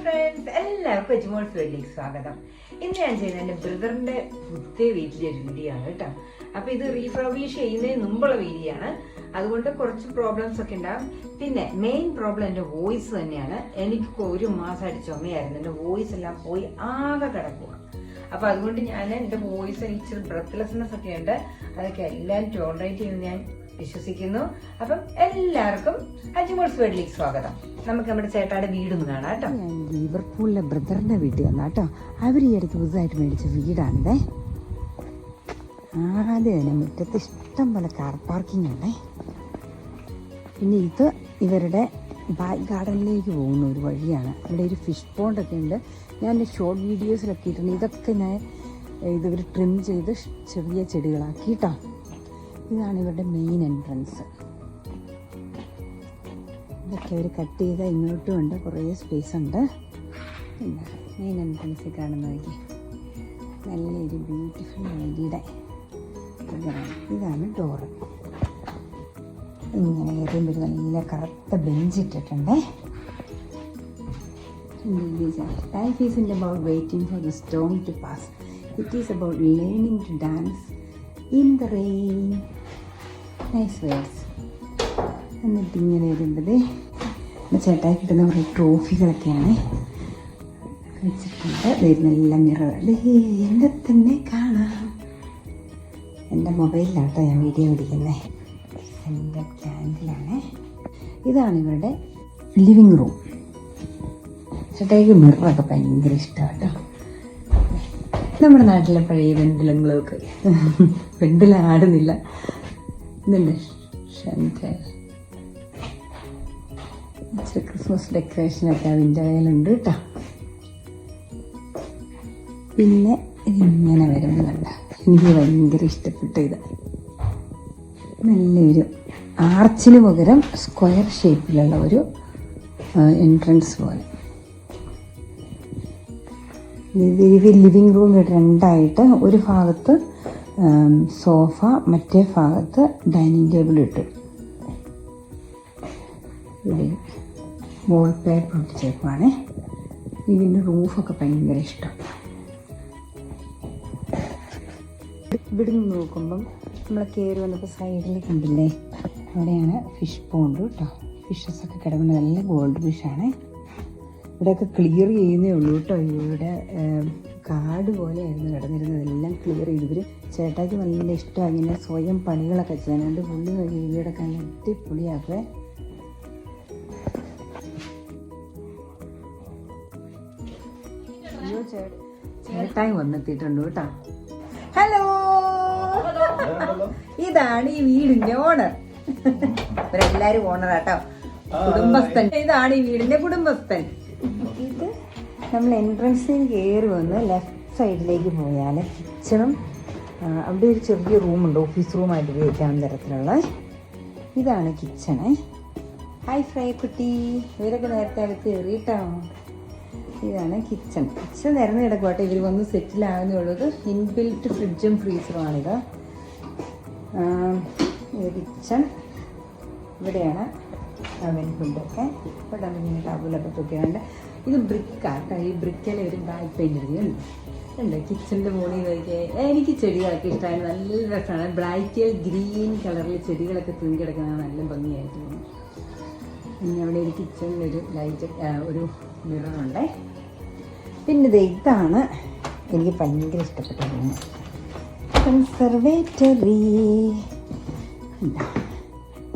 Friends, എല്ലാവർക്കും എജ്മോൾസ് വേൾഡിലേക്ക് സ്വാഗതം. ഇന്ന് ഞാൻ ചെയ്യുന്നത് എൻ്റെ ബ്രദറിന്റെ പുതിയ വീട്ടിലെ ഒരു വീഡിയോ ആണ് കേട്ടോ. അപ്പൊ ഇത് റീഫർബിഷ് ചെയ്യുന്നതിന് മുമ്പുള്ള വീഡിയോ ആണ്, അതുകൊണ്ട് കുറച്ച് പ്രോബ്ലംസ് ഒക്കെ ഉണ്ടാകും. പിന്നെ മെയിൻ പ്രോബ്ലം എൻ്റെ വോയിസ് തന്നെയാണ്. എനിക്ക് 1 മാസമായിട്ട് ചുമയായിരുന്നു, എൻ്റെ വോയിസ് എല്ലാം പോയി ആകെ കിടക്കുക. അപ്പൊ അതുകൊണ്ട് ഞാൻ എൻ്റെ വോയിസ് ഇച്ചിരി ബ്രെത്ത്ലെസ്നെസ് ഒക്കെ ഉണ്ട്, അതൊക്കെ എല്ലാം ടോളറേറ്റ് ചെയ്യുന്ന ഞാൻ വിശ്വസിക്കുന്നു. അപ്പം എല്ലാവർക്കും അജ്മോൾസ് വേൾഡിലേക്ക് സ്വാഗതം. നമുക്ക് നമ്മുടെ ചേട്ടായുടെ വീടൊന്ന് കാണാം കേട്ടോ. ഞാൻ ലിവർപൂളിലെ ബ്രദറിന്റെ വീട്ടിൽ വന്ന കേട്ടോ. അവർ ഈ അടുത്ത് പുതുതായിട്ട് മേടിച്ച വീടാണിതേ. ആദ്യം തന്നെ മുറ്റത്ത് ഇഷ്ടം പോലെ കാർ പാർക്കിംഗ് ഉണ്ടേ. പിന്നെ ഇത് ഇവരുടെ ബാക്ക് ഗാർഡനിലേക്ക് പോകുന്ന ഒരു വഴിയാണ്. ഇവിടെ ഒരു ഫിഷ് പോണ്ടൊക്കെ ഉണ്ട്. ഞാൻ ഷോർട്ട് വീഡിയോസിലൊക്കെ ഇട്ടുണ്ട്. ഇതൊക്കെ ഞാൻ ഇവർ ട്രിം ചെയ്ത് ചെറിയ ചെടികളാക്കി കേട്ടോ. ഇതാണ് ഇവരുടെ മെയിൻ എൻട്രൻസ്. ഇതൊക്കെ അവർ കട്ട് ചെയ്ത ഇങ്ങോട്ടും ഉണ്ട്, കുറേ സ്പേസ് ഉണ്ട്. മെയിൻ എൻട്രൻസിൽ കാണുന്നതൊക്കെ നല്ലൊരു ബ്യൂട്ടിഫുൾ വഴിയുടെ ഇതാണ് ഡോറ്. ഇങ്ങനെ കയറിയുമ്പോൾ ഒരു നല്ല കറുത്ത ബെഞ്ച് ഇട്ടിട്ടുണ്ട്. Life isn't about waiting for the storm to pass. It is about learning to dance in the rain. Nice words. എന്നിട്ട് ഇങ്ങനെ വരുമ്പോഴേ ചേട്ടായി കിട്ടുന്ന കുറേ ട്രോഫികളൊക്കെയാണ് വെച്ചിട്ടുണ്ട്. വരുന്നെല്ലാം മിറർ എന്നെ തന്നെ കാണാം. എൻ്റെ മൊബൈലിലാട്ടോ ഞാൻ വീഡിയോ പിടിക്കുന്നത്. എൻ്റെ ക്യാൻഡിലാണ്. ഇതാണ് ഇവരുടെ ലിവിങ് റൂം. ചേട്ടായിക്ക് മിററൊക്കെ ഭയങ്കര ഇഷ്ടമാണ് കേട്ടോ. നമ്മുടെ നാട്ടിലെ പഴയ വെണ്ടിലങ്ങളൊക്കെ വെണ്ടിലാടുന്നില്ല. ഇതുണ്ട് ക്രിസ്മസ് ഡെക്കറേഷനൊക്കെ അതിൻ്റെ കയ്യിലുണ്ട് കേട്ടോ. പിന്നെ ഇതിങ്ങനെ വരുന്നുണ്ട്. എനിക്ക് ഭയങ്കര ഇഷ്ടപ്പെട്ട ഇത് നല്ലൊരു ആർച്ചിന് പകരം സ്ക്വയർ ഷേപ്പിലുള്ള ഒരു എൻട്രൻസ് പോലെ. ഇത് ലിവിങ് റൂം രണ്ടായിട്ട്, ഒരു ഭാഗത്ത് സോഫ, മറ്റേ ഭാഗത്ത് ഡൈനിങ് ടേബിൾ ഇട്ടു. ഇവിടെ വോൾ പേപ്പർ ഒട്ടിച്ചേക്കുവാണേ. ഇതിൻ്റെ റൂഫൊക്കെ ഭയങ്കര ഇഷ്ടം. ഇവിടെ നിന്ന് നോക്കുമ്പം നമ്മൾ കയറി വന്നപ്പോൾ സൈഡിൽ കണ്ടില്ലേ, അവിടെയാണ് ഫിഷ് പോണ്ട് കേട്ടോ. ഫിഷസൊക്കെ കിടക്കുന്നത് നല്ല ഗോൾഡ് ഫിഷാണ്. ഇവിടെയൊക്കെ ക്ലിയർ ചെയ്യുന്നേ ഉള്ളൂ കേട്ടോ. ഇവിടെ കാട് പോലെയായിരുന്നു കിടന്നിരുന്നത്, എല്ലാം ക്ലിയർ ചെയ്ത് ഇവർ. ചേട്ടായിക്ക് നല്ല ഇഷ്ടമാണ് ഇങ്ങനെ സ്വയം പണികളൊക്കെ ചെയ്യാൻ. അതുകൊണ്ട് പുള്ളി വീടൊക്കെ നല്ല അടിപൊളിയാക്കുവേ. അയ്യോ ചേട്ടായി വന്നെത്തിയിട്ടുണ്ട് കേട്ടോ. ഹലോ, ഇതാണ് ഈ വീടിന്റെ ഓണർ. ഇവരെല്ലാരും ഓണറാട്ടോ, കുടുംബസ്ഥൻ. ഇതാണ് ഈ വീടിന്റെ കുടുംബസ്ഥൻ. ഇത് നമ്മൾ എൻട്രൻസിൽ കയറി വന്ന് ലെഫ്റ്റ് സൈഡിലേക്ക് പോയാൽ കിച്ചണും അവിടെ ഒരു ചെറിയ റൂമുണ്ട്, ഓഫീസ് റൂമായിട്ട് ഉപയോഗിക്കാവുന്ന തരത്തിലുള്ള. ഇതാണ് കിച്ചണ്. ഹായ് ഫ്രൈ കുട്ടി, ഇവരൊക്കെ നേരത്തെ അടുത്ത് കയറിയിട്ടോ. ഇതാണ് കിച്ചൺ. കിച്ചൺ നിരന്ന് കിടക്കുവാട്ടെ, ഇവർ വന്ന് സെറ്റിലാകുന്നേ ഉള്ളത്. ഇൻബിൽറ്റ് ഫ്രിഡ്ജും ഫ്രീസറുമാണിത്. ഇത് കിച്ചൺ. ഇവിടെയാണ് അവൻ ഫുഡൊക്കെ. ഇവിടെ ഇങ്ങനെ ടബിലൊക്കെ തൂക്കിയുണ്ട്. ഇത് ബ്രിക്കാട്ടോ. ഈ ബ്രിക്കൽ ഒരു ബാക്ക് പെയിൻ്റ് ഉണ്ട്. കിച്ചണിൻ്റെ മുകളിൽ നോക്കിയാൽ എനിക്ക് ചെടികളൊക്കെ ഇഷ്ടമാണ്, നല്ല രസമാണ്. ബ്രൈറ്റ് ഗ്രീൻ കളറിൽ ചെടികളൊക്കെ തൂങ്ങി കിടക്കുന്നത് നല്ല ഭംഗിയായിട്ട് തോന്നും. പിന്നെ അവിടെ ഒരു കിച്ചണിലൊരു ലൈറ്റ്, ഒരു മിററുണ്ട്. പിന്നെ ഇതാണ് എനിക്ക് ഭയങ്കര ഇഷ്ടപ്പെട്ട റൂം, കൺസർവേറ്ററി.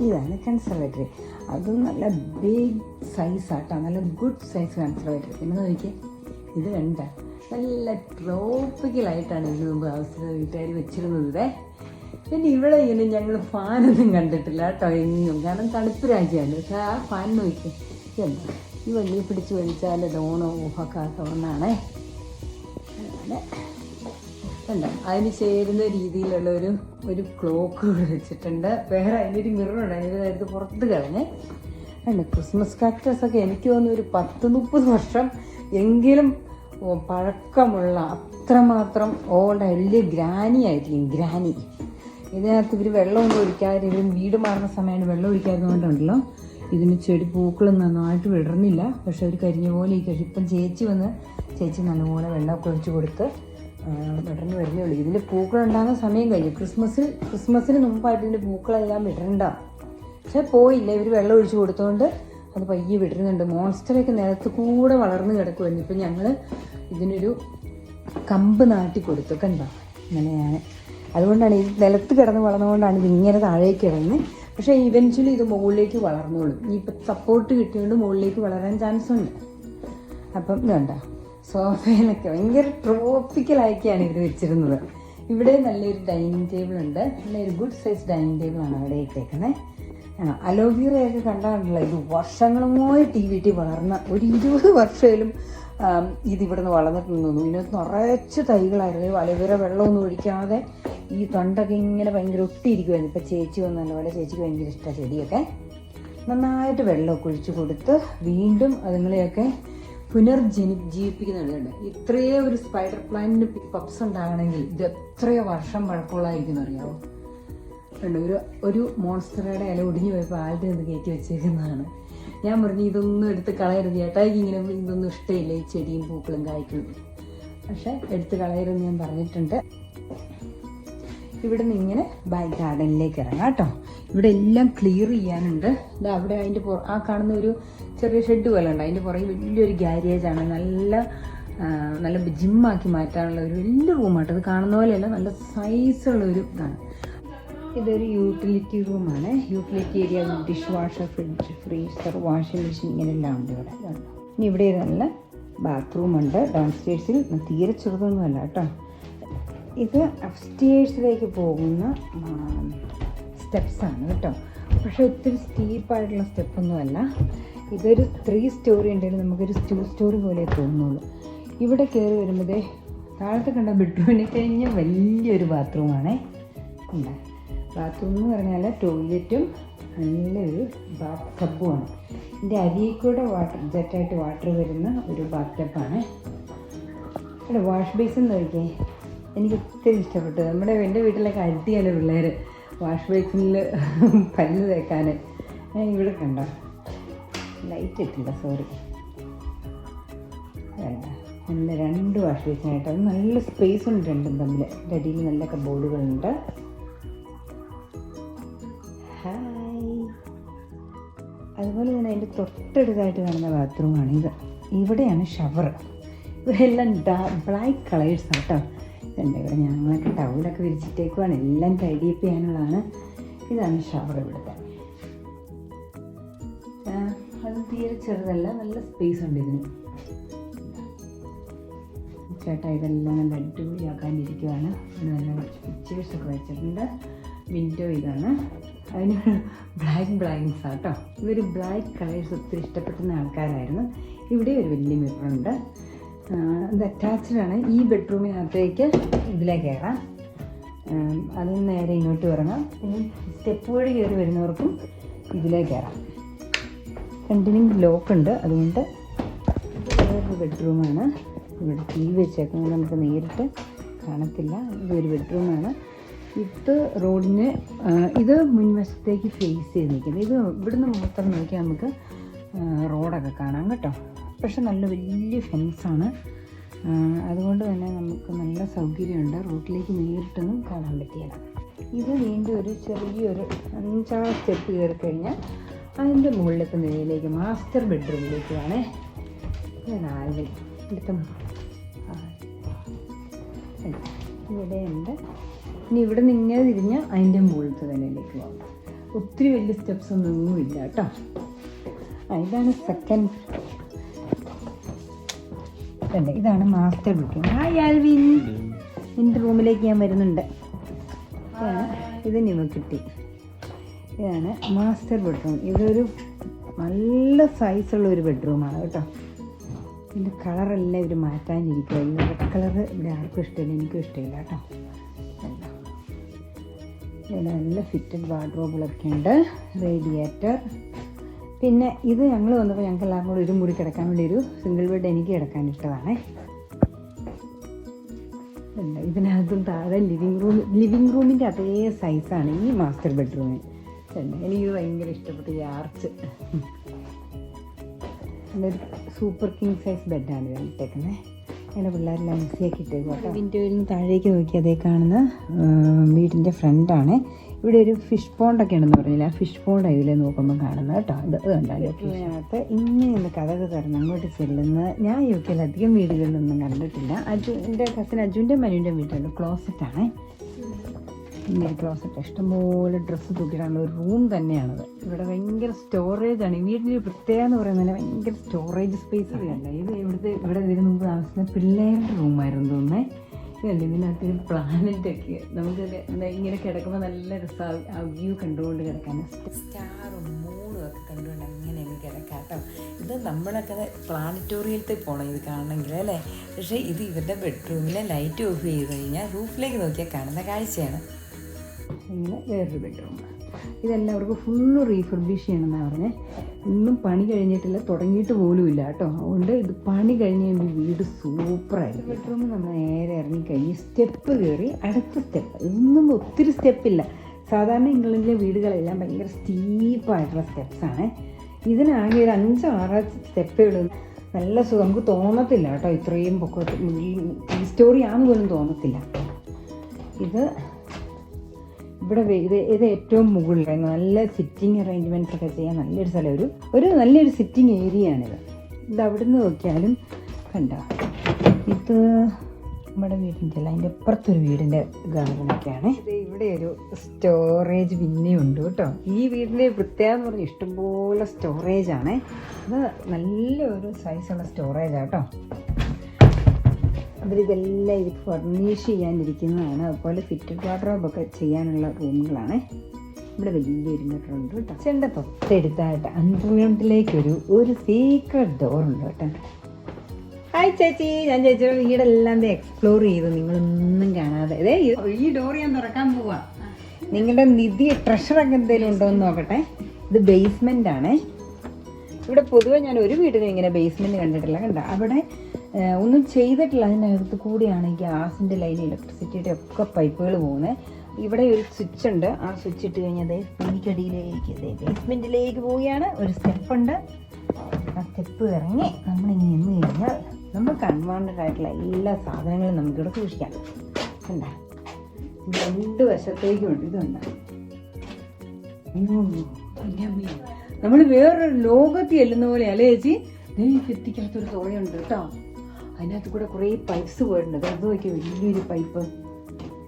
ഇതാണ് കൺസർവേറ്ററി. അതും നല്ല ബിഗ് സൈസാട്ടോ, നല്ല ഗുഡ് സൈസ് കൺസർവേറ്ററി. പിന്നെ നോക്കിയേ, ഇത് കണ്ട നല്ല ട്രോപ്പിക്കലായിട്ടാണ് ഇതിന് മുമ്പ് അവസ്ഥ വീട്ടുകാർ വെച്ചിരുന്നത്. പിന്നെ ഇവിടെ ഇങ്ങനെ ഞങ്ങൾ ഫാനൊന്നും കണ്ടിട്ടില്ല കേട്ടോ എങ്ങും, കാരണം തണുപ്പ് രാജ്യമാണ്. പക്ഷെ ആ ഫാൻ നോക്കി എന്താ ഈ വള്ളി പിടിച്ച് വലിച്ചാൽ ഇത് ഓണോ ഓഫൊക്കെ ആക്കണമെന്നാണേ. ഉണ്ടോ, അതിന് ചേരുന്ന രീതിയിലുള്ള ഒരു ക്ലോക്ക് ഇവിടെ വെച്ചിട്ടുണ്ട്. വേറെ അതിനൊരു മിററുണ്ട്, അതിൻ്റെ നേരത്തെ പുറത്ത് കളഞ്ഞ് ഉണ്ട്. ക്രിസ്മസ് കാക്ടസൊക്കെ എനിക്ക് തോന്നുന്നു ഒരു 10-30 വർഷം എങ്കിലും പഴക്കമുള്ള, അത്രമാത്രം ഓൾഡ് വലിയ ഗ്രാനി ആയിരിക്കും. ഗ്രാനി ഇതിനകത്ത് ഇവർ വെള്ളമൊന്നും ഒഴിക്കാതെ, ഇവർ വീട് മാറുന്ന സമയമാണ് വെള്ളം ഒഴിക്കാത്തതുകൊണ്ടുണ്ടല്ലോ ഇതിന് ചെടി പൂക്കളും നന്നായിട്ട് വിടർന്നില്ല. പക്ഷെ ഒരു കരിഞ്ഞ പോലെ ഇരിക്കും. ഇപ്പം ചേച്ചി നല്ലപോലെ വെള്ളമൊക്കെ ഒഴിച്ച് കൊടുത്ത് വിടർന്ന് വരുന്നേ ഉള്ളൂ. ഇതിൽ പൂക്കളുണ്ടാകുന്ന സമയം കഴിഞ്ഞു. ക്രിസ്മസിന് മുമ്പായിട്ട് ഇതിൻ്റെ പൂക്കളെല്ലാം വിടരണ്ട. പക്ഷെ പോയില്ല, ഇവർ വെള്ളം ഒഴിച്ച് കൊടുത്തുകൊണ്ട് അത് പയ്യെ വിടരുന്നുണ്ട്. മോൺസ്റ്ററൊക്കെ നിലത്ത് കൂടെ വളർന്ന് കിടക്കുമായിരുന്നു. ഇപ്പം ഞങ്ങൾ ഇതിനൊരു കമ്പ് നാട്ടി കൊടുത്തു. കണ്ടോ ഇങ്ങനെയാണ്. അതുകൊണ്ടാണ് ഇത് നിലത്ത് കിടന്ന് വളർന്നുകൊണ്ടാണ് ഇത് ഇങ്ങനെ താഴേക്ക് കിടന്നത്. പക്ഷേ ഇവൻച്വലി ഇത് മുകളിലേക്ക് വളർന്നോളും. ഇനിയിപ്പോൾ സപ്പോർട്ട് കിട്ടിയോണ്ട് മുകളിലേക്ക് വളരാൻ ചാൻസ് ഉണ്ട്. അപ്പം ഇതുണ്ട സോഫയിലൊക്കെ ഭയങ്കര ട്രോപ്പിക്കലായിക്കാണ് ഇവർ വെച്ചിരുന്നത്. ഇവിടെ നല്ലൊരു ഡൈനിങ് ടേബിൾ ഉണ്ട്. നല്ലൊരു ഗുഡ് സൈസ് ഡൈനിങ് ടേബിളാണ് അവിടെ ഇട്ടേക്കുന്നത്. അലോവീറയൊക്കെ കണ്ടാണല്ലോ, ഇത് വർഷങ്ങളുമായിട്ട് ഈ വീട്ടിൽ വളർന്ന ഒരു 20 വർഷമായാലും ഇതിവിടുന്ന് വളർന്നിട്ടുണ്ടെന്ന് തോന്നുന്നു. ഇതിനകത്ത് നിറച്ച് തൈകളായിരുന്നു. അലോവീറ വെള്ളമൊന്നും ഒഴിക്കാതെ ഈ തണ്ടൊക്കെ ഇങ്ങനെ ഭയങ്കര ഒട്ടിയിരിക്കുമായിരുന്നു. ഇപ്പം ചേച്ചി വന്നല്ലോ, അവിടെ ചേച്ചിക്ക് ഭയങ്കര ഇഷ്ടമാണ് ചെടിയൊക്കെ. നന്നായിട്ട് വെള്ളമൊക്കെ ഒഴിച്ച് കൊടുത്ത് വീണ്ടും അതുങ്ങളെയൊക്കെ ജീവിപ്പിക്കുന്നുണ്ട്. ഇത്രയേ ഒരു സ്പൈഡർ പ്ലാന്റിന് പപ്സ് ഉണ്ടാകണമെങ്കിൽ ഇത് എത്രയോ വർഷം പഴക്കമുള്ളതായിരിക്കും അറിയാമോ? ഒരു മോൺസ്റ്ററുടെ ഇല ഒടിഞ്ഞു പോയപ്പോൾ ആളുടെ ഒന്ന് കയറ്റി വെച്ചേക്കുന്നതാണ്. ഞാൻ പറഞ്ഞു ഇതൊന്നും എടുത്ത് കളയരുത് ചേട്ടായിക്ക്, ഇങ്ങനെ ഇതൊന്നും ഇഷ്ടമില്ല ഈ ചെടിയും പൂക്കളും കായ്ക്കളും. പക്ഷെ എടുത്ത് കളയരുതെന്ന് ഞാൻ പറഞ്ഞിട്ടുണ്ട്. ഇവിടെ നിന്ന് ഇങ്ങനെ ബാക്ക് ഗാർഡനിലേക്ക് ഇറങ്ങാം കേട്ടോ. ഇവിടെ എല്ലാം ക്ലിയർ ചെയ്യാനുണ്ട്. ഇത് അവിടെ അതിൻ്റെ ആ കാണുന്ന ഒരു ചെറിയ ഷെഡ് പോലെ ഉണ്ട്. അതിൻ്റെ പുറകെ വലിയൊരു ഗ്യാരേജാണ്. നല്ല ജിമ്മാക്കി മാറ്റാനുള്ള ഒരു വലിയ റൂമാട്ടോ. അത് കാണുന്ന പോലെയല്ല, നല്ല സൈസുള്ള ഒരു ഇതാണ്. ഇതൊരു യൂട്ടിലിറ്റി റൂമാണ്. Utility area, dish washer, fridge, freezer, washing machine ഇങ്ങനെയെല്ലാം ഉണ്ട് ഇവിടെ. ഇനി ഇവിടെ നല്ല ബാത്റൂം ഉണ്ട്. ഡൗൺ സ്റ്റേഴ്സിൽ തീരെ ചെറുതൊന്നുമല്ല കേട്ടോ. ഇത് അപ്സ്റ്റേഴ്സിലേക്ക് പോകുന്ന സ്റ്റെപ്സാണ് കേട്ടോ. പക്ഷേ ഒത്തിരി സ്റ്റീപ്പായിട്ടുള്ള സ്റ്റെപ്പൊന്നുമല്ല. ഇതൊരു 3 സ്റ്റോറി ഉണ്ടെങ്കിൽ നമുക്കൊരു 2 സ്റ്റോറി പോലെ തോന്നുള്ളൂ. ഇവിടെ കയറി വരുമ്പോഴേ താഴത്തെ കണ്ട ബെഡ്റൂമിനെ കഴിഞ്ഞ വലിയൊരു ബാത്റൂമാണേ. ഉണ്ട് ബാത്റൂം എന്ന് പറഞ്ഞാൽ ടോയ്ലറ്റും നല്ലൊരു ബാത്ത് ടബുമാണ്. ഇതിൻ്റെ അരിയിൽ കൂടെ ജെറ്റായിട്ട് വാട്ടർ വരുന്ന ഒരു ബാത്ത് ടബാണ്. ഇവിടെ വാഷ് ബേസിൻ നോക്കിയേ, എനിക്ക് ഒത്തിരി ഇഷ്ടപ്പെട്ടു. എൻ്റെ വീട്ടിലൊക്കെ അടിയാണ് പിള്ളേർ വാഷ് ബേസിനിൽ പല്ല് തേക്കാൻ. ഇവിടെ കണ്ടോ, ലൈറ്റ് ഇട്ടില്ല, സോറി. വേണ്ട, നല്ല 2 വാഷ് ബേസിനായിട്ട്. അത് നല്ല സ്പേസ് ഉണ്ട് രണ്ടും തമ്മിൽ. എൻ്റെ അടിയിൽ നല്ല കബോർഡുകളുണ്ട്. ഹായ്. അതുപോലെ തന്നെ അതിൻ്റെ തൊട്ടടുത്തായിട്ട് കാണുന്ന ബാത്റൂമാണ് ഇത്. ഇവിടെയാണ് ഷവർ. ഇവിടെ എല്ലാം ബ്ലാക്ക് കളേഴ്സാണ് കേട്ടോ. ഇതുണ്ട് ഇവിടെ ഞങ്ങളൊക്കെ ടൗലൊക്കെ വിരിച്ചിട്ടേക്കുവാണ്. എല്ലാം ടൈഡിയപ്പ് ചെയ്യാനുള്ളതാണ്. ഇതാണ് ഷവർ ഇവിടുത്തെ. അത് തീരെ ചെറുതല്ല, നല്ല സ്പേസ് ഉണ്ട് ഇതിന്. ചേട്ടാ ഇതെല്ലാം നല്ല അടിപൊളിയാക്കാനിരിക്കുവാണ്. ഇവിടെ നല്ല കുറച്ച് പിക്ചേഴ്സൊക്കെ വെച്ചിട്ടുണ്ട്. വിൻഡോ ഇതാണ്. അതിന് ബ്ലാങ്ക്സ് കേട്ടോ. ഇവർ ബ്ലാക്ക് കളേഴ്സ് ഒത്തിരി ഇഷ്ടപ്പെടുന്ന ആൾക്കാരായിരുന്നു. ഇവിടെ ഒരു വലിയ മിററുണ്ട്. ഇത് അറ്റാച്ച്ഡാണ്. ഈ ബെഡ്റൂമിനകത്തേക്ക് ഇതിലേക്ക് കയറാം. അതിന് നേരെ ഇങ്ങോട്ട് ഇറങ്ങാം. പിന്നെ സ്റ്റെപ്പ് വഴി കയറി വരുന്നവർക്കും ഇതിലേക്ക് കയറാം. രണ്ടിനും ലോക്കുണ്ട്. അതുകൊണ്ട് വേറൊരു ബെഡ്റൂമാണ്. ഇവിടെ ടി വി വെച്ചേക്കുന്നത് നമുക്ക് നേരിട്ട് കാണത്തില്ല. ഇതൊരു ബെഡ്റൂമാണ്. ഇത് റോഡിന് ഇത് മുൻവശത്തേക്ക് ഫേസ് ചെയ്ത് നിൽക്കുന്നത്. ഇത് ഇവിടുന്ന് മാത്രം നോക്കിയാൽ നമുക്ക് റോഡൊക്കെ കാണാം കേട്ടോ. പക്ഷെ നല്ല വലിയ ഫെൻസാണ്. അതുകൊണ്ട് തന്നെ നമുക്ക് നല്ല സൗകര്യമുണ്ട്. റോഡിലേക്ക് നേരിട്ടൊന്നും കാണാൻ പറ്റില്ല. ഇത് വീണ്ടും ഒരു ചെറിയൊരു 5-6 സ്റ്റെപ്പ് കയറി കഴിഞ്ഞാൽ അതിൻ്റെ മുകളിലത്തെ നിലയിലേക്ക് മാസ്റ്റർ ബെഡ്റൂമിലേക്ക് വേണേ. ഇവിടെയുണ്ട്. ഇനി ഇവിടെ നിന്ന് ഇങ്ങനെ തിരിഞ്ഞാൽ അതിൻ്റെ മുകളിലത്തെ നിലയിലേക്ക് പോകാം. ഒത്തിരി വലിയ സ്റ്റെപ്സ് ഒന്നും ഇല്ല കേട്ടോ. ഇതാണ് സെക്കൻഡ്. ഇതാണ് മാസ്റ്റർ ബെഡ്റൂം. ഹായ് ആൽവിൻ, എൻ്റെ റൂമിലേക്ക് ഞാൻ വരുന്നുണ്ട്. ഇത് നിമ കിട്ടി. ഇതാണ് മാസ്റ്റർ ബെഡ്റൂം. ഇതൊരു നല്ല സൈസുള്ള ഒരു ബെഡ്റൂമാണ് കേട്ടോ. ഇതിൻ്റെ കളറെല്ലാം ഇവർ മാറ്റാനിരിക്കുക. ഈ റെഡ് കളറ് ഇവിടെ ആർക്കും ഇഷ്ടമില്ല, എനിക്കും ഇഷ്ടമില്ല കേട്ടോ. ഇവിടെ നല്ല ഫിറ്റഡ് വാർഡ്രോബുകളൊക്കെ ഉണ്ട്. റേഡിയേറ്റർ. പിന്നെ ഇത് ഞങ്ങൾ വന്നപ്പോൾ ഞങ്ങൾക്ക് എല്ലാവർക്കും കൂടി ഒരു മുറി കിടക്കാൻ വേണ്ടി ഒരു സിംഗിൾ ബെഡ് എനിക്ക് കിടക്കാൻ ഇഷ്ടമാണ്. ഇതിനകത്തും താഴെ ലിവിങ് റൂമിൻ്റെ അതേ സൈസാണ് ഈ മാസ്റ്റർ ബെഡ്റൂമിന്. എനിക്ക് ഭയങ്കര ഇഷ്ടപ്പെട്ടു ഈ ആർച്ച്. നല്ലൊരു സൂപ്പർ കിങ് സൈസ് ബെഡാണ് ഇത് ഇട്ടേക്കുന്നത്. അതിൻ്റെ പിള്ളേരെല്ലാം മിക്സിയാക്കി ഇട്ടേക്കും കേട്ടോ. വിൻഡോയിൽ നിന്ന് താഴേക്ക് നോക്കി അതേ കാണുന്ന വീടിൻ്റെ ഫ്രണ്ടാണ്. ഇവിടെ ഒരു ഫിഷ് പോണ്ടൊക്കെ ഉണ്ടെന്ന് പറഞ്ഞില്ല, ആ ഫിഷ് പോണ്ടാണ് ഇതിൽ നോക്കുമ്പോൾ കാണുന്നത് കേട്ടോ. ഇത് കണ്ടാലോ ഇതിനകത്ത് ഇങ്ങനെ കഥക് തുറന്ന് അങ്ങോട്ട് ചെല്ലുന്ന ഞാൻ യുകെയിൽ അധികം വീടുകളിലൊന്നും കണ്ടിട്ടില്ല. എൻ്റെ കസിൻ അജുവിൻ്റെ മനുവിൻ്റെ വീട്ടിലുള്ള ക്ലോസറ്റാണ്. ഇങ്ങനെ ക്ലോസറ്റ് ഇഷ്ടംപോലെ ഡ്രസ്സ് തൂക്കിയിട്ടാണ് ഒരു റൂം തന്നെയാണത്. ഇവിടെ ഭയങ്കര സ്റ്റോറേജാണ്. ഈ വീടിൻ്റെ പ്രത്യേകത എന്ന് പറയുന്നത് ഭയങ്കര സ്റ്റോറേജ് സ്പേസ് അല്ല. ഇത് ഇവിടെ ഇതിന് മുമ്പ് താമസിക്കുന്ന പിള്ളേരുടെ റൂമായിരുന്നു തോന്നുന്നത്. ഇതല്ലേ ഇതിനകത്ത് പ്ലാനറ്റൊക്കെ നമുക്ക് ഇങ്ങനെ കിടക്കുമ്പോൾ നല്ല രസമാണ് ആ വ്യൂ കണ്ടുകൊണ്ട് കിടക്കാൻ. സ്റ്റാറും മൂണും ഒക്കെ കണ്ടുകൊണ്ട് അങ്ങനെ കിടക്കാം കേട്ടോ. ഇത് നമ്മളൊക്കെ പ്ലാനറ്റോറിയത്തിൽ പോകണം ഇത് കാണണമെങ്കിൽ അല്ലേ. പക്ഷേ ഇത് ഇവരുടെ ബെഡ്റൂമിലെ ലൈറ്റ് ഓഫ് ചെയ്ത് കഴിഞ്ഞാൽ റൂഫിലേക്ക് നോക്കിയാൽ കാണുന്ന കാഴ്ചയാണ്. ഇങ്ങനെ വേറൊരു ബെഡ്റൂം. ഇതെല്ലാവർക്കും ഫുള്ള് റീഫർബിഷ് ചെയ്യണമെന്നാണ് പറഞ്ഞത്. ഒന്നും പണി കഴിഞ്ഞിട്ടില്ല, തുടങ്ങിയിട്ട് പോലും ഇല്ല കേട്ടോ. അതുകൊണ്ട് ഇത് പണി കഴിഞ്ഞ വീട് സൂപ്പറായിരുന്നു. ബെഡ്റൂമിൽ നമ്മൾ നേരെ ഇറങ്ങിക്കഴിഞ്ഞ് സ്റ്റെപ്പ് കയറി അടുത്ത സ്റ്റെപ്പ്. ഇതൊന്നും ഒത്തിരി സ്റ്റെപ്പില്ല. സാധാരണ ഇംഗ്ലണ്ടിലെ വീടുകളെല്ലാം ഭയങ്കര സ്റ്റീപ്പായിട്ടുള്ള സ്റ്റെപ്സാണ്. ഇതിനാകെ ഒരു 5-6 സ്റ്റെപ്പേ ഉള്ളൂ. നല്ല സുഖം, നമുക്ക് തോന്നത്തില്ല കേട്ടോ ഇത്രയും പൊക്കത്ത് 3 സ്റ്റോറി ആണെന്ന് പോലും തോന്നത്തില്ല. ഇവിടെ ഇത് ഏറ്റവും മുകളിലായിരുന്നു. നല്ല സിറ്റിംഗ് അറേഞ്ച്മെൻറ്റ്സ് ഒക്കെ ചെയ്യാൻ നല്ലൊരു സ്ഥലം, ഒരു നല്ലൊരു സിറ്റിംഗ് ഏരിയയാണിത്. ഇത് അവിടെ നിന്ന് നോക്കിയാലും കണ്ടോ, ഇത് നമ്മുടെ വീടിൻ്റെ അല്ല, അതിൻ്റെ അപ്പുറത്തൊരു വീടിൻ്റെ ഗാർഡനൊക്കെയാണ്. ഇത് ഇവിടെ ഒരു സ്റ്റോറേജ് പിന്നെയും ഉണ്ട് കേട്ടോ. ഈ വീടിൻ്റെ പ്രത്യേകത എന്ന് പറഞ്ഞാൽ ഇഷ്ടംപോലെ സ്റ്റോറേജാണ്. ഇത് നല്ലൊരു സൈസുള്ള സ്റ്റോറേജാണ് കേട്ടോ. അവരിതെല്ലാം ഇത് ഫർണിഷ് ചെയ്യാനിരിക്കുന്നതാണ്. അതുപോലെ ഫിറ്റഡ് വാർഡ്രോബൊക്കെ ചെയ്യാനുള്ള റൂമുകളാണ്. ഇവിടെ വലിയൊരു മിററുണ്ട് കേട്ടോ. ചെണ്ട തൊട്ടടുത്തായിട്ട് അണ്ടർഗ്രൗണ്ടിലേക്കൊരു സീക്രട്ട് ഡോറുണ്ട് കേട്ടോ. ഹായ് ചേച്ചി, ഞാൻ ചേച്ചിയുടെ വീടെല്ലാം എക്സ്പ്ലോർ ചെയ്തു, നിങ്ങളൊന്നും കാണാതെ. അതെ ഈ ഡോർ ഞാൻ തുറക്കാൻ പോവാ. നിങ്ങളുടെ നിധി ട്രഷറൊക്കെ എന്തെങ്കിലും ഉണ്ടോ എന്ന് നോക്കട്ടെ. ഇത് ബേസ്മെൻ്റ് ആണ്. ഇവിടെ പൊതുവെ ഞാൻ ഒരു വീട്ടിലും ഇങ്ങനെ ബേസ്മെൻറ്റ് കണ്ടിട്ടില്ല. കണ്ട അവിടെ ഒന്നും ചെയ്തിട്ടില്ല. അതിനകത്ത് കൂടിയാണ് ഈ ഗ്യാസിൻ്റെ ലൈൻ, ഇലക്ട്രിസിറ്റിയുടെ ഒക്കെ പൈപ്പുകൾ പോകുന്നത്. ഇവിടെ ഒരു സ്വിച്ച് ഉണ്ട്. ആ സ്വിച്ച് ഇട്ട് കഴിഞ്ഞാൽ ഭൂമിക്കടിയിലേക്ക് ബേസ്മെൻറ്റിലേക്ക് പോവുകയാണ്. ഒരു സ്റ്റെപ്പുണ്ട്. ആ സ്റ്റെപ്പ് ഇറങ്ങി നമ്മളിങ്ങനെ നിന്ന് കഴിഞ്ഞാൽ നമുക്ക് അൺവാണ്ടഡ് ആയിട്ടുള്ള എല്ലാ സാധനങ്ങളും നമുക്കിവിടെ സൂക്ഷിക്കാം. കണ്ട 2 വശത്തേക്കുണ്ട്. ഇതുണ്ട്. നമ്മൾ വേറൊരു ലോകത്തിൽ ചെല്ലുന്ന പോലെ അല്ലേ ചേച്ചി? എത്തിക്കാത്തൊരു തുറയുണ്ട് കേട്ടോ. അതിനകത്ത് കൂടെ കുറേ പൈപ്സ് പോയിട്ടുണ്ട്. അത് നോക്കിയാൽ വലിയൊരു പൈപ്പ്.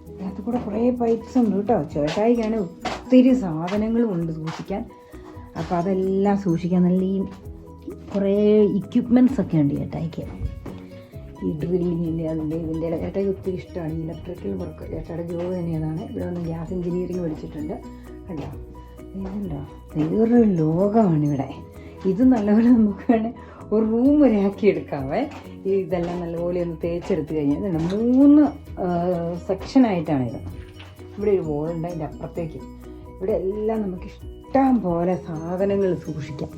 അതിനകത്ത് കൂടെ കുറേ പൈപ്സ് ഉണ്ട് കേട്ടോ. ചേട്ടായിക്കാണ് ഒത്തിരി സാധനങ്ങളും ഉണ്ട് സൂക്ഷിക്കാൻ. അപ്പോൾ അതെല്ലാം സൂക്ഷിക്കാൻ നല്ല ഈ കുറേ ഇക്വിപ്മെൻറ്റ്സ് ഒക്കെ ഉണ്ട് ചേട്ടായിക്ക്. ഈ ഡ്രില്ലിങ്ങിൻ്റെ അതിൻ്റെ ഇതിൻ്റെ ചേട്ടായിക്ക് ഒത്തിരി ഇഷ്ടമാണ് ഇലക്ട്രിക്കൽ വർക്ക്. ചേട്ടായുടെ ജോബ് തന്നെയാണ്. ഇവിടെ വന്ന് ഗ്യാസ് എഞ്ചിനീയറിങ് പഠിച്ചിട്ടുണ്ട്. കണ്ടോ ഇതുണ്ടോ? വേറൊരു ലോകമാണ് ഇവിടെ. ഇത് നല്ലപോലെ നമുക്ക് വേണേൽ ഒരു റൂം വരെ ആക്കിയെടുക്കാവേ. ഇതെല്ലാം നല്ലപോലെ ഒന്ന് തേച്ചെടുത്ത് കഴിഞ്ഞാൽ 3 സെക്ഷനായിട്ടാണിത്. ഇവിടെ ഒരു വോളുണ്ട്. അതിൻ്റെ അപ്പുറത്തേക്ക് ഇവിടെ എല്ലാം നമുക്ക് ഇഷ്ടം പോലെ സാധനങ്ങൾ സൂക്ഷിക്കാം.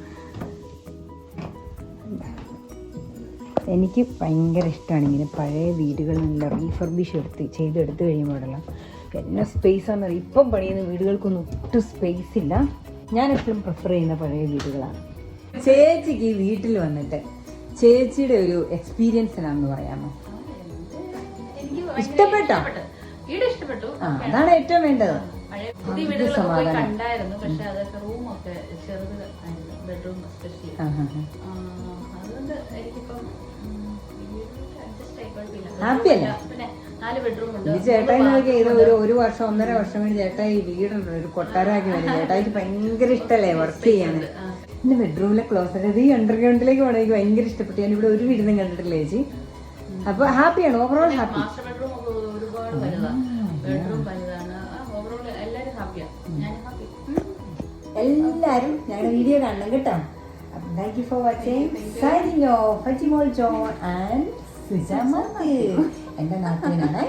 എനിക്ക് ഭയങ്കര ഇഷ്ടമാണ് ഇങ്ങനെ പഴയ വീടുകൾ നല്ല റീഫർബിഷ് ചെയ്തെടുത്ത് കഴിയുമ്പോഴെല്ലാം എന്നെ സ്പേസാണെന്ന് അറിയാം. ഇപ്പം പണിയുന്ന വീടുകൾക്കൊന്നും ഒട്ടും സ്പേസ് ഇല്ല. ഞാൻ എപ്പോഴും പ്രിഫർ ചെയ്യുന്ന പഴയ വീടുകളാണ്. ചേച്ചിക്ക് ഈ വീട്ടിൽ വന്നിട്ട് ചേച്ചിയുടെ ഒരു എക്സ്പീരിയൻസ് എന്നാണെന്ന് പറയാമോ? ഇഷ്ടപ്പെട്ടോ? അതാണ് ഏറ്റവും വേണ്ടത്. സമാധാനം. ഹാപ്പിയല്ല ഈ ചേട്ടായി നോക്കിയാൽ ഇത് ഒരു വർഷം 1.5 വർഷം വേണ്ടി ചേട്ടായി വീടുണ്ട് ഒരു കൊട്ടാരമാക്കി വരും. ചേട്ടായിക്ക് ഭയങ്കര ഇഷ്ടമല്ലേ വർക്ക് ചെയ്യാൻ. എൻ്റെ ബെഡ്റൂമിലെ ക്ലോസറ്റ് ഇത് ഈ അണ്ടർഗ്രൗണ്ടിലേക്ക് പോകണം. എനിക്ക് ഭയങ്കര ഇഷ്ടപ്പെട്ടു. ഞാൻ ഇവിടെ ഒരു വീടിനും കണ്ടിട്ടില്ല ചേച്ചി. അപ്പോൾ ഹാപ്പിയാണ്, ഓവറോൾ ഹാപ്പി. എല്ലാവരും ഞങ്ങളുടെ വീഡിയോ കാണണം കേട്ടോ. അപ്പം thank you for watching. Signing off Fajimol John and Sujama. എൻ്റെ നാട്ടിലാണ്.